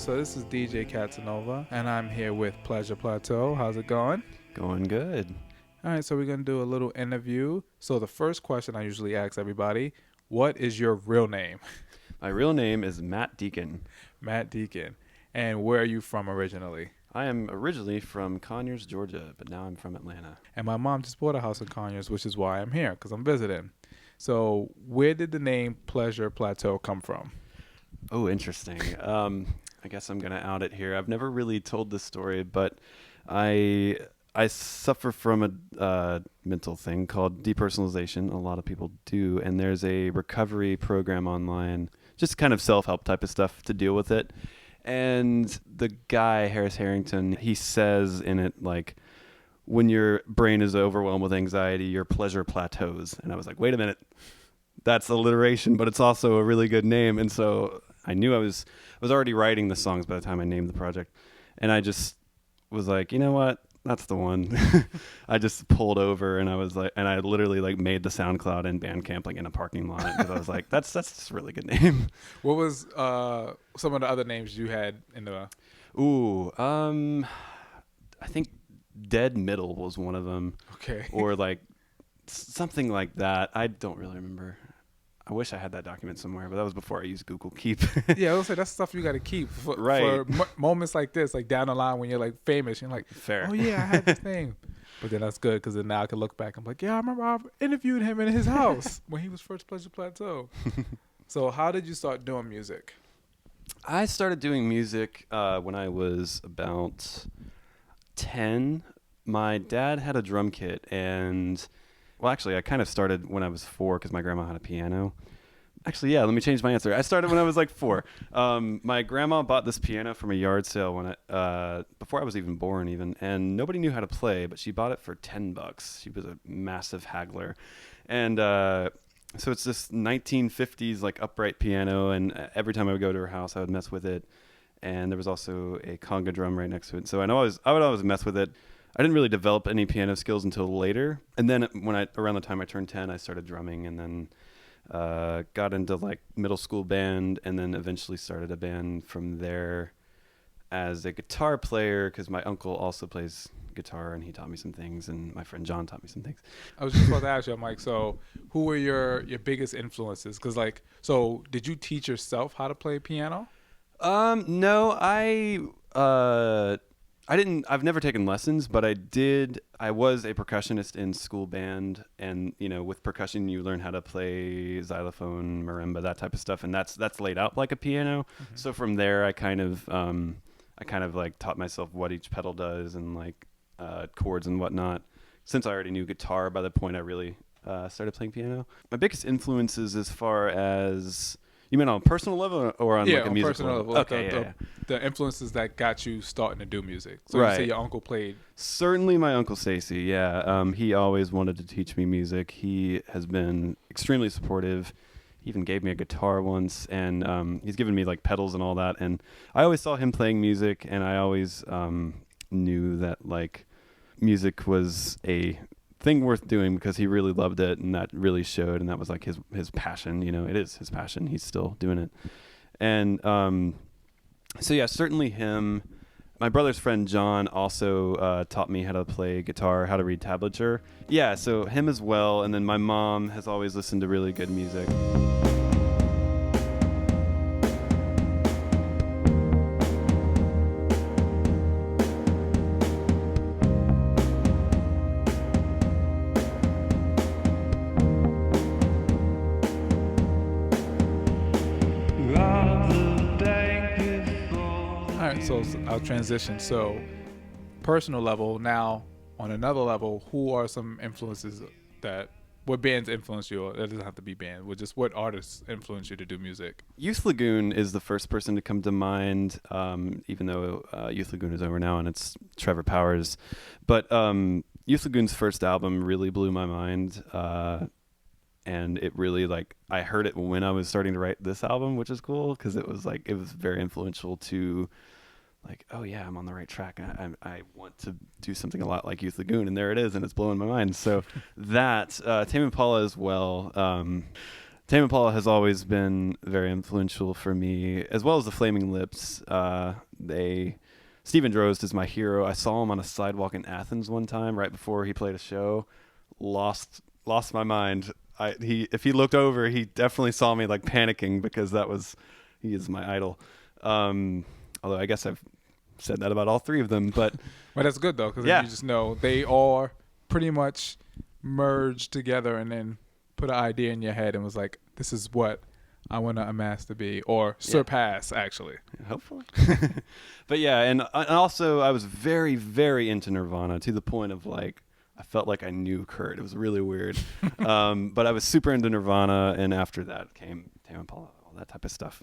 so this is DJ Catsanova, and I'm here with Pleasure Plateau. How's it going? Going good. All right, so we're going to do a little interview. So the first question I usually ask everybody, what is your real name? My real name is Matt Deacon. Matt Deacon. And where are you from originally? I am originally from Conyers, Georgia, but now I'm from Atlanta. And my mom just bought a house in Conyers, which is why I'm here, because I'm visiting. So where did the name Pleasure Plateau come from? Oh, interesting. I guess I'm going to out it here. I've never really told this story, but I suffer from a mental thing called depersonalization. A lot of people do, and there's a recovery program online, just kind of self-help type of stuff to deal with it. And the guy, Harris Harrington, he says in it, like, when your brain is overwhelmed with anxiety, your pleasure plateaus. And I was like, wait a minute, that's alliteration, but it's also a really good name. And so I knew I was already writing the songs by the time I named the project. And I just was like, you know what? That's the one. I just pulled over and I was like, and I literally like made the SoundCloud and Bandcamp like in a parking lot because I was like, that's just a really good name. What was some of the other names you had in the... I think Dead Middle was one of them. Okay. Or like something like that. I don't really remember. I wish I had that document somewhere, but that was before I used Google Keep. Yeah, I was say that's stuff you got to keep for, right. for moments like this, like down the line when you're like famous. You're like, fair. Oh yeah, I had this name. But then that's good because then now I can look back. I'm like, yeah, I remember I interviewed him in his house when he was first Pleasure Plateau. So how did you start doing music? I started doing music when I was about 10. My dad had a drum kit and... Well, actually, I kind of started when I was 4 because my grandma had a piano. Actually, yeah, let me change my answer. I started when I was like 4. My grandma bought this piano from a yard sale when before I was even born even, and nobody knew how to play, but she bought it for $10. She was a massive haggler. And so it's this 1950s like upright piano, and every time I would go to her house, I would mess with it. And there was also a conga drum right next to it. So I would always mess with it. I didn't really develop any piano skills until later. And then around the time I turned 10, I started drumming and then got into like middle school band and then eventually started a band from there as a guitar player because my uncle also plays guitar and he taught me some things and my friend John taught me some things. I was just about to ask you, Mike, so who were your biggest influences? Because like, so did you teach yourself how to play piano? No, I didn't. I've never taken lessons, but I did. I was a percussionist in school band, and with percussion, you learn how to play xylophone, marimba, that type of stuff, and that's laid out like a piano. Mm-hmm. So from there, I kind of like taught myself what each pedal does and like chords and whatnot. Since I already knew guitar, by the point I really started playing piano, my biggest influences as far as you mean on a personal level or on like a musical level? Okay, the influences that got you starting to do music. So right. You say your uncle played. Certainly my Uncle Stacy, yeah. He always wanted to teach me music. He has been extremely supportive. He even gave me a guitar once, and he's given me like pedals and all that. And I always saw him playing music, and I always knew that like music was a thing worth doing because he really loved it, and that really showed, and that was like his passion. It is his passion. He's still doing it. And so yeah, certainly him. My brother's friend John also taught me how to play guitar, how to read tablature. Yeah, so him as well. And then my mom has always listened to really good music. So I'll transition. So personal level now, on another level, who are some influences what bands influence you? Or it doesn't have to be band. Just what artists influence you to do music? Youth Lagoon is the first person to come to mind, even though Youth Lagoon is over now and it's Trevor Powers. But Youth Lagoon's first album really blew my mind. And it really I heard it when I was starting to write this album, which is cool because it was very influential to oh yeah, I'm on the right track. I want to do something a lot like Youth Lagoon, and there it is, and it's blowing my mind. So that Tame Impala as well. Tame Impala has always been very influential for me, as well as the Flaming Lips. Stephen Drost is my hero. I saw him on a sidewalk in Athens one time, right before he played a show. Lost my mind. If he looked over, he definitely saw me like panicking because he is my idol. Although I guess I've said that about all three of them, but that's good though, because yeah. you just know they all pretty much merged together and then put an idea in your head and was like, this is what I want to amass to be, or surpass, actually. Hopefully. But yeah, and also I was very, very into Nirvana to the point of like, I felt like I knew Kurt. It was really weird. But I was super into Nirvana, and after that came Tame Impala, all that type of stuff.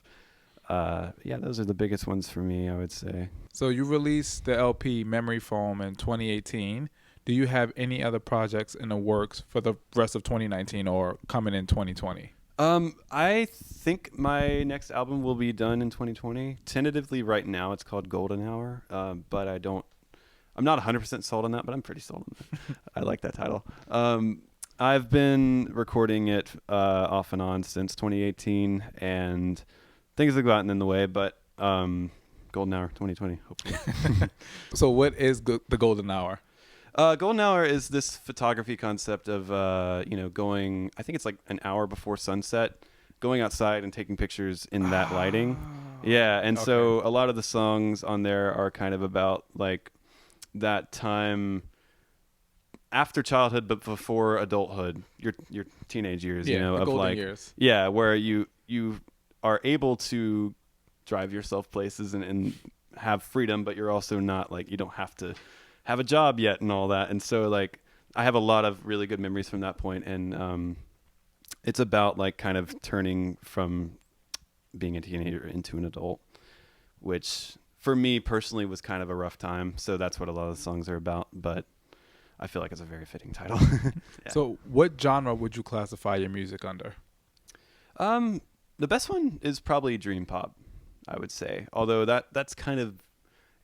Yeah, those are the biggest ones for me, I would say. So you released the LP Memory Foam in 2018. Do you have any other projects in the works for the rest of 2019 or coming in 2020? I think my next album will be done in 2020. Tentatively right now it's called Golden Hour, but I'm not 100% sold on that, but I'm pretty sold on that. I like that title. I've been recording it off and on since 2018, and things have gotten in the way, but Golden Hour 2020, hopefully. So what is the Golden Hour? Golden Hour is this photography concept of, going, I think it's like an hour before sunset, going outside and taking pictures in that lighting. Yeah, and so a lot of the songs on there are kind of about like that time after childhood but before adulthood, your teenage years, of golden like years. Yeah, where you are able to drive yourself places and have freedom, but you're also not like, you don't have to have a job yet and all that. And so like I have a lot of really good memories from that point, and it's about like kind of turning from being a teenager into an adult, which for me personally was kind of a rough time. So that's what a lot of the songs are about, but I feel like it's a very fitting title. Yeah. So what genre would you classify your music under? The best one is probably dream pop, I would say. Although that's kind of,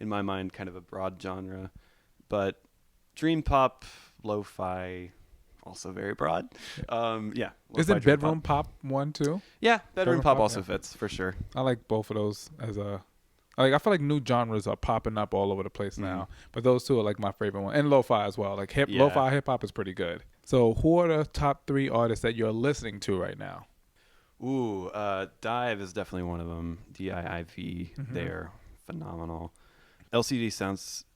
in my mind, kind of a broad genre. But dream pop, lo-fi, also very broad. Yeah. Isn't bedroom pop one too? Yeah, bedroom pop also fits for sure. I like both of those as a. I feel like new genres are popping up all over the place now, but those two are like my favorite one, and lo-fi as well. Like lo-fi hip hop is pretty good. So who are the top 3 artists that you're listening to right now? Ooh, Dive is definitely one of them. DIIV, they're phenomenal. LCD Sounds,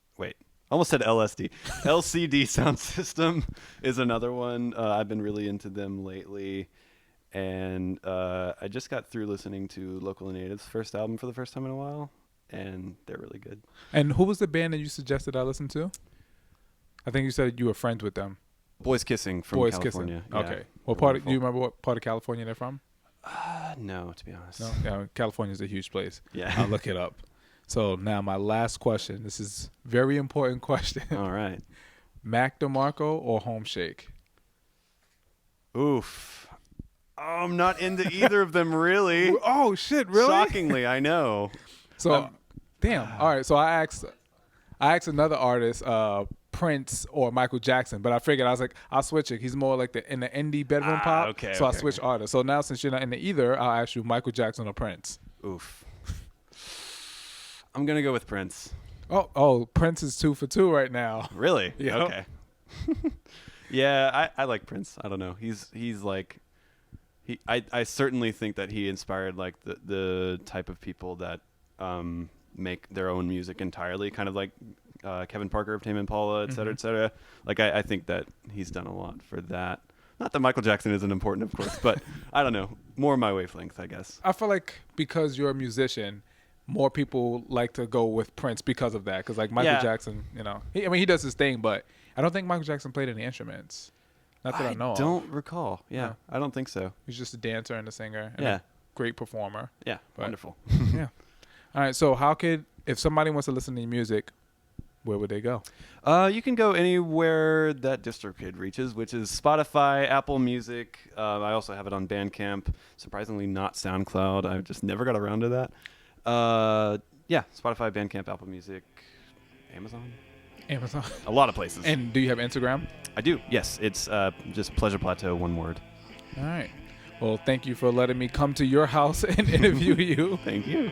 almost said LSD. LCD Sound System is another one. I've been really into them lately. And I just got through listening to Local and Native's first album for the first time in a while, and they're really good. And who was the band that you suggested I listen to? I think you said you were friends with them. Boys Kissing from California. Yeah, okay. What part? Do you remember what part of California they're from? No, to be honest. No. Yeah, California's a huge place. Yeah. I'll look it up. So now my last question. This is a very important question. All right. Mac DeMarco or Home Shake? Oof. Oh, I'm not into either of them, really. Oh, shit, really? Shockingly, I know. So, damn. All right, so I asked another artist, Prince or Michael Jackson, but I figured I was like, I'll switch it. He's more like in the indie bedroom pop. Okay. So I switched artists. So now since you're not into either, I'll ask you Michael Jackson or Prince. Oof. I'm going to go with Prince. Oh, Prince is 2 for 2 right now. Really? Yeah. Okay. Yeah, I like Prince. I don't know. He's like, I certainly think that he inspired like the type of people that make their own music entirely, kind of like Kevin Parker of Tame Impala, et cetera, et cetera. Like I think that he's done a lot for that. Not that Michael Jackson isn't important, of course, but I don't know. More my wavelength, I guess. I feel like because you're a musician, more people like to go with Prince because of that. Because like Michael Jackson, he does his thing, but I don't think Michael Jackson played any instruments. Not that I know of. I don't recall. Yeah, I don't think so. He's just a dancer and a singer and a great performer. Yeah, wonderful. Yeah. All right, so if somebody wants to listen to your music, where would they go? You can go anywhere that DistroKid reaches, which is Spotify, Apple Music. I also have it on Bandcamp. Surprisingly, not SoundCloud. I just never got around to that. Spotify, Bandcamp, Apple Music, Amazon. A lot of places. And do you have Instagram? I do. Yes, it's just Pleasure Plateau, one word. All right. Well, thank you for letting me come to your house and interview you. Thank you.